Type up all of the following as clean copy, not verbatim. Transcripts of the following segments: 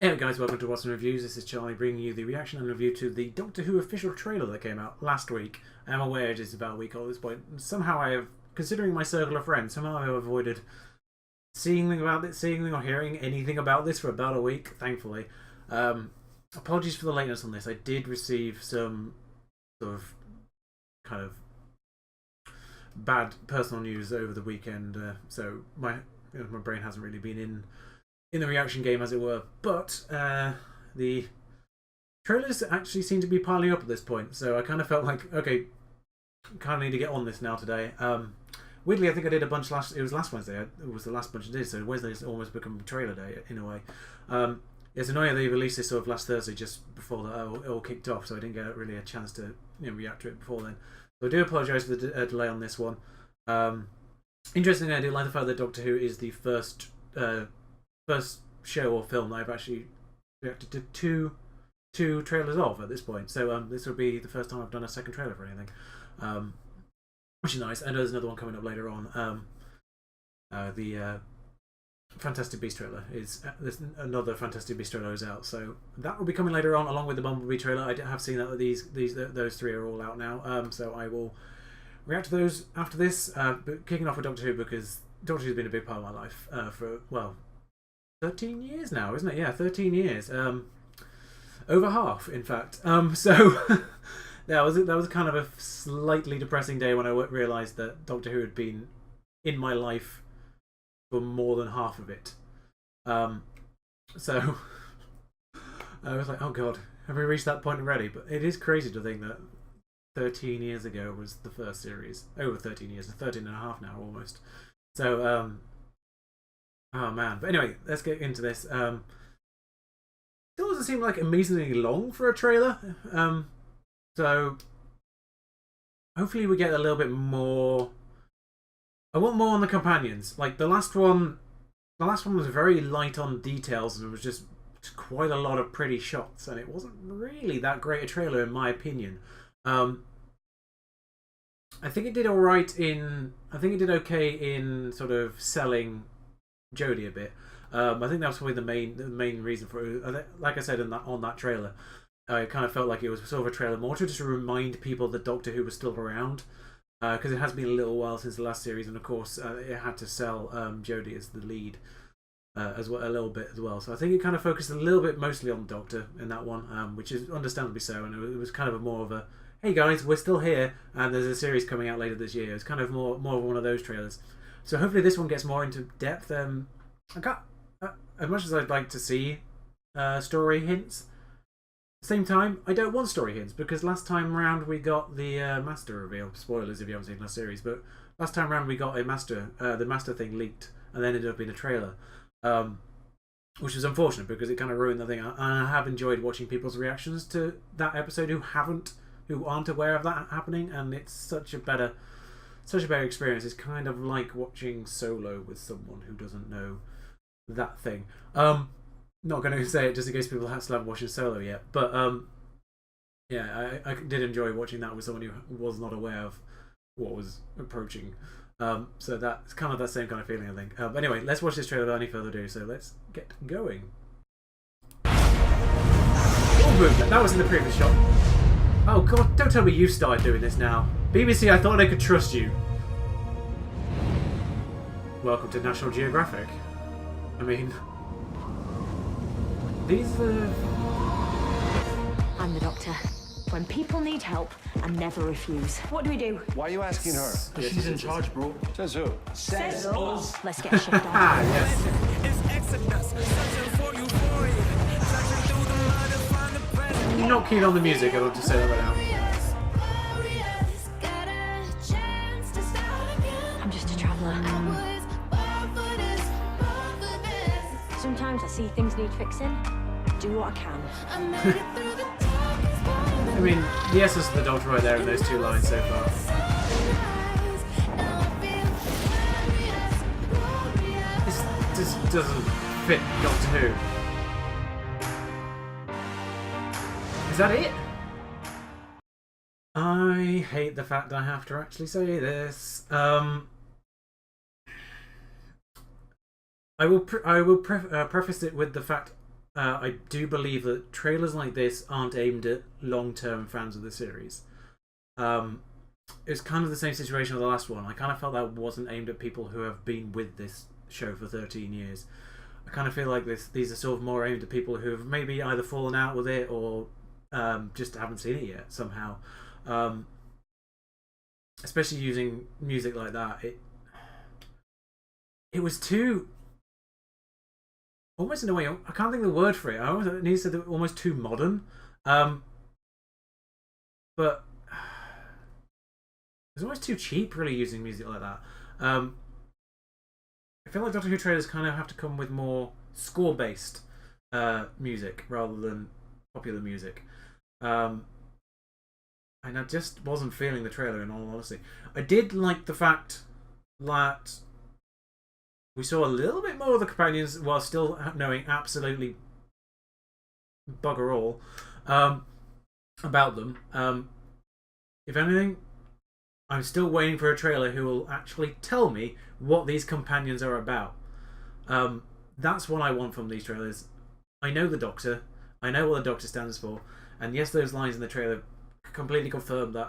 Hey guys, welcome to Watson Reviews. This is Charlie bringing you the reaction and review to the Doctor Who official trailer that came out last week. I'm aware it is about a week old at this point. Somehow I have, considering my circle of friends, somehow I have avoided seeing or hearing anything about this for about a week, thankfully. Apologies for the lateness on this. I did receive some sort of kind of bad personal news over the weekend, so my brain hasn't really been in the reaction game, as it were. But the trailers actually seem to be piling up at this point, so I kind of felt like, okay, kind of need to get on this now today. Weirdly, I think I did a bunch it was last Wednesday. It was the last bunch I did, so Wednesday's almost become trailer day in a way. It's annoying they released this sort of last Thursday, just before it all kicked off, so I didn't get really a chance to react to it before then. So I do apologise for the delay on this one. Interestingly, I do like the fact that Doctor Who is the first show or film that I've actually reacted to two trailers of at this point. So this will be the first time I've done a second trailer for anything, which is nice. I know there's another one coming up later on. The Fantastic Beast trailer there's another Fantastic Beast trailer is out, so that will be coming later on along with the Bumblebee trailer. I have seen that those three are all out now. So I will react to those after this. But kicking off with Doctor Who, because Doctor Who's been a big part of my life for 13 years now, isn't it? Yeah, 13 years. Over half, in fact. So that was kind of a slightly depressing day when I realised that Doctor Who had been in my life for more than half of it. So I was like, oh god, have we reached that point already? But it is crazy to think that 13 years ago was the first series. Over 13 years, 13 and a half now almost. So oh man. But anyway, let's get into this. It doesn't seem like amazingly long for a trailer. So hopefully we get a little bit more. I want more on the companions. Like the last one was very light on details and it was just quite a lot of pretty shots, and it wasn't really that great a trailer in my opinion. I think it did alright I think it did okay in sort of selling Jodie a bit. I think that was probably the main reason for it. Like I said on that trailer, I kind of felt like it was sort of a trailer more to just remind people that Doctor Who was still around, because it has been a little while since the last series, and of course it had to sell Jodie as the lead as well, a little bit as well. So I think it kind of focused a little bit mostly on the Doctor in that one, which is understandably so, and it was kind of more of a, hey guys, we're still here, and there's a series coming out later this year. It's kind of more of one of those trailers. So hopefully this one gets more into depth. I got as much as I'd like to see story hints. At the same time, I don't want story hints, because last time round we got the Master reveal. Spoilers if you haven't seen the last series, but last time round we got a Master, the Master thing leaked, and then ended up in a trailer, which was unfortunate because it kind of ruined the thing. And I have enjoyed watching people's reactions to that episode who aren't aware of that happening, and it's such a better experience. It's kind of like watching Solo with someone who doesn't know that thing. Not going to say it just in case people still haven't watched Solo yet, but yeah, I did enjoy watching that with someone who was not aware of what was approaching. So that's kind of that same kind of feeling, I think. But anyway, let's watch this trailer without any further ado. So let's get going. Oh, movement. That was in the previous shot. Oh god, don't tell me you started doing this now. BBC, I thought I could trust you. Welcome to National Geographic. I mean, these I'm the Doctor. When people need help, I never refuse. What do we do? Why are you asking her? She's in charge, bro. Says who? Says us. Let's get a shift on. Ah, yes. You're not keen on the music, I'll just say that right now. I'm just a traveller. Sometimes I see things need fixing. Do what I can. I mean, the essence of the Doctor right there in those two lines so far. This just doesn't fit Doctor Who. Is that it? I hate the fact I have to actually say this. I will preface it with the fact I do believe that trailers like this aren't aimed at long-term fans of the series. It was kind of the same situation with the last one. I kind of felt that wasn't aimed at people who have been with this show for 13 years. I kind of feel like these are sort of more aimed at people who have maybe either fallen out with it or just haven't seen it yet somehow. Especially using music like that, it was too, almost in a way, I can't think of the word for it. I almost need to say almost too modern. But it's almost too cheap, really, using music like that. I feel like Doctor Who trailers kind of have to come with more score-based music rather than popular music. And I just wasn't feeling the trailer, in all honesty. I did like the fact that we saw a little bit more of the companions while still knowing absolutely bugger all about them. If anything, I'm still waiting for a trailer who will actually tell me what these companions are about. That's what I want from these trailers. I know the Doctor. I know what the Doctor stands for. And yes, those lines in the trailer completely confirm that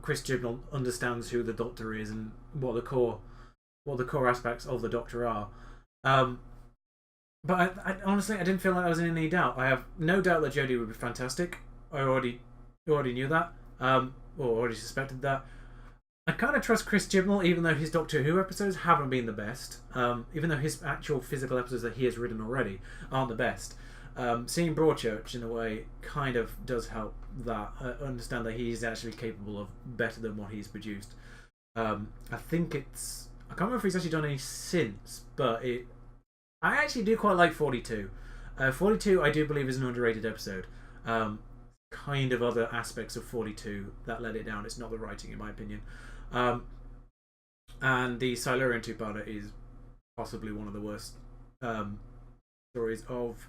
Chris Chibnall understands who the Doctor is and what the core aspects of the Doctor are. But I honestly, I didn't feel like I was in any doubt. I have no doubt that Jodie would be fantastic. I already knew that, or already suspected that. I kind of trust Chris Chibnall, even though his Doctor Who episodes haven't been the best. Even though his actual physical episodes that he has written already aren't the best. Seeing Broadchurch, in a way, kind of does help that. I understand that he's actually capable of better than what he's produced. I think it's... I can't remember if he's actually done any since, but I actually do quite like 42. 42, I do believe, is an underrated episode. Kind of other aspects of 42 that let it down. It's not the writing, in my opinion. And the Silurian two-parter is possibly one of the worst stories of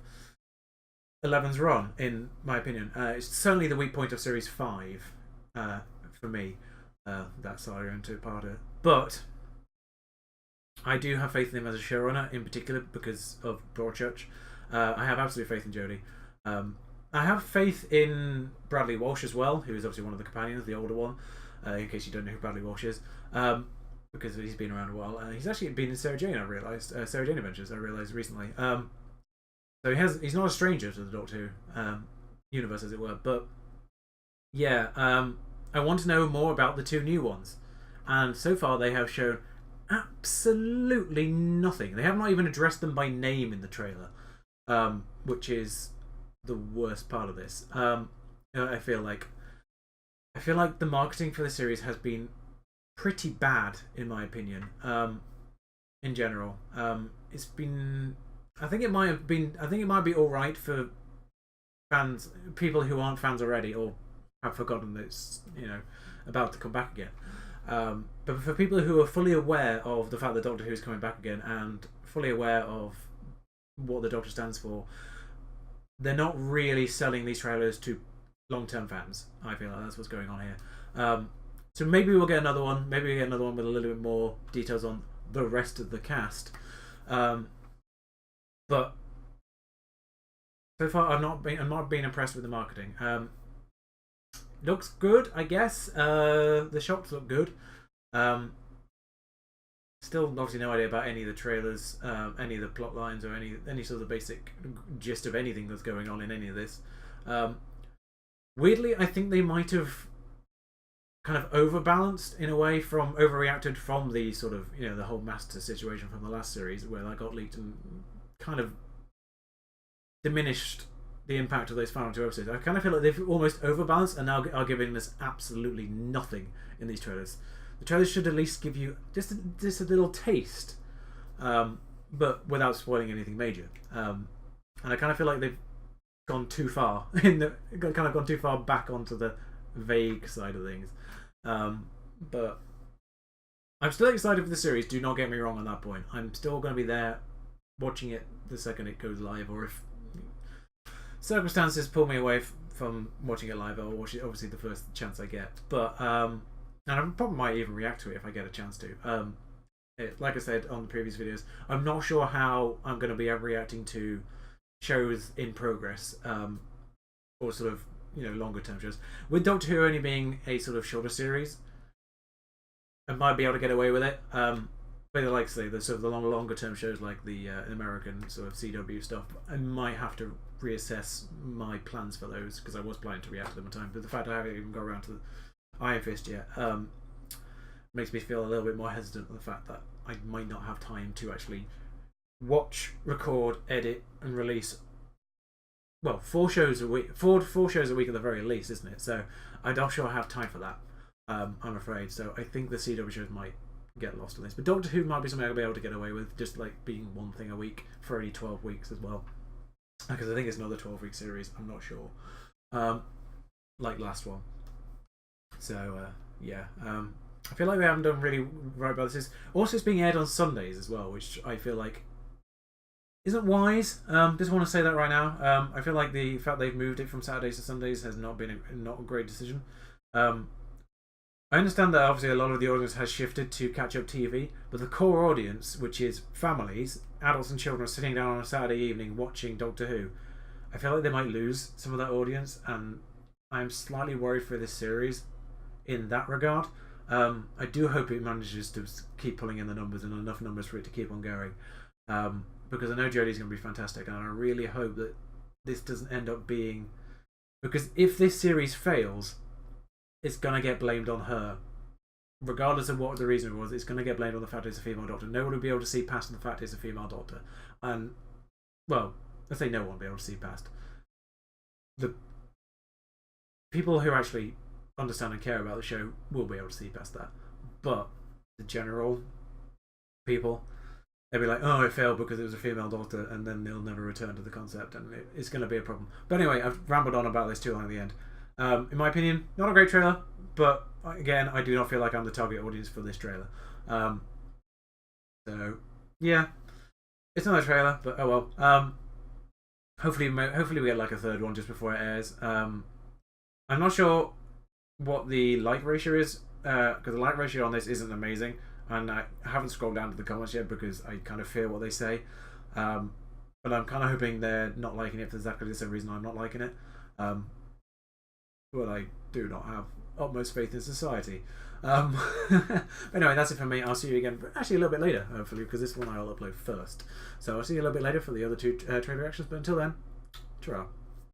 Eleven's run, in my opinion. It's certainly the weak point of Series 5 for me, that Silurian two-parter. But I do have faith in him as a showrunner, in particular because of Broadchurch. I have absolute faith in Jodie. I have faith in Bradley Walsh as well, who is obviously one of the companions, the older one, in case you don't know who Bradley Walsh is, because he's been around a while. He's actually been in Sarah Jane, I realised. Sarah Jane Adventures, I realised recently. So he's not a stranger to the Doctor Who universe, as it were. But yeah, I want to know more about the two new ones. And so far they have shown absolutely nothing. They have not even addressed them by name in the trailer, which is the worst part of this. I feel like the marketing for the series has been pretty bad, in my opinion. In general, it's been. I think it might be all right for fans, people who aren't fans already or have forgotten that it's about to come back again. But for people who are fully aware of the fact that Doctor Who is coming back again and fully aware of what the Doctor stands for, they're not really selling these trailers to long-term fans. I feel like that's what's going on here. So maybe we'll get another one. Maybe we'll get another one with a little bit more details on the rest of the cast. But so far, I'm not being impressed with the marketing. Looks good, I guess. The shots look good. Still, obviously, no idea about any of the trailers, any of the plot lines, or any sort of basic gist of anything that's going on in any of this. Weirdly, I think they might have kind of overbalanced in a way, overreacted from the sort of the whole Master situation from the last series, where that got leaked and kind of diminished the impact of those final two episodes. I kind of feel like they've almost overbalanced and now are giving us absolutely nothing in these trailers. The trailers should at least give you just a little taste, but without spoiling anything major. And I kind of feel like they've gone too far gone too far back onto the vague side of things. But I'm still excited for the series. Do not get me wrong on that point. I'm still going to be there watching it the second it goes live, or if circumstances pull me away from watching it live, I'll watch it obviously the first chance I get. But and I probably might even react to it if I get a chance to. Like I said on the previous videos, I'm not sure how I'm going to be reacting to shows in progress, or sort of longer term shows. With Doctor Who only being a sort of shorter series, I might be able to get away with it. But like I say, the sort of the longer term shows like the American sort of CW stuff, I might have to reassess my plans for those because I was planning to react to them at the time. But the fact I haven't even got around to the Iron Fist yet makes me feel a little bit more hesitant on the fact that I might not have time to actually watch, record, edit, and release. Well, 4 shows a week, four shows a week at the very least, isn't it? So I'm not sure I have time for that. I'm afraid. So I think the CW shows might get lost on this, but Doctor Who might be something I'll be able to get away with, just like being one thing a week for only 12 weeks as well, because I think it's another 12-week series. I'm not sure, like last one. So yeah, I feel like they haven't done really right about this. Also, it's being aired on Sundays as well, which I feel like isn't wise. Just want to say that right now. I feel like the fact they've moved it from Saturdays to Sundays has not been not a great decision. I understand that obviously a lot of the audience has shifted to catch-up TV, but the core audience, which is families, adults and children sitting down on a Saturday evening watching Doctor Who, I feel like they might lose some of that audience, and I'm slightly worried for this series in that regard. I do hope it manages to keep pulling in the numbers and enough numbers for it to keep on going, because I know Jodie's going to be fantastic, and I really hope that this doesn't end up being... Because if this series fails, it's going to get blamed on her. Regardless of what the reason was, it's going to get blamed on the fact it's a female doctor. No one will be able to see past the fact it's a female doctor. And, well, I say no one will be able to see past. The people who actually understand and care about the show will be able to see past that. But the general people, they'll be like, oh, it failed because it was a female doctor, and then they'll never return to the concept, and it's going to be a problem. But anyway, I've rambled on about this too long at the end. In my opinion, not a great trailer, but again, I do not feel like I'm the target audience for this trailer. So yeah, it's not a trailer, but oh well. Hopefully we get like a third one just before it airs. I'm not sure what the like ratio is, because the like ratio on this isn't amazing, and I haven't scrolled down to the comments yet because I kind of fear what they say. But I'm kind of hoping they're not liking it for exactly the same reason I'm not liking it. Well, I do not have utmost faith in society. Anyway, that's it for me. I'll see you again, actually a little bit later, hopefully, because this one I'll upload first. So I'll see you a little bit later for the other 2 trade reactions, but until then, ta-ra.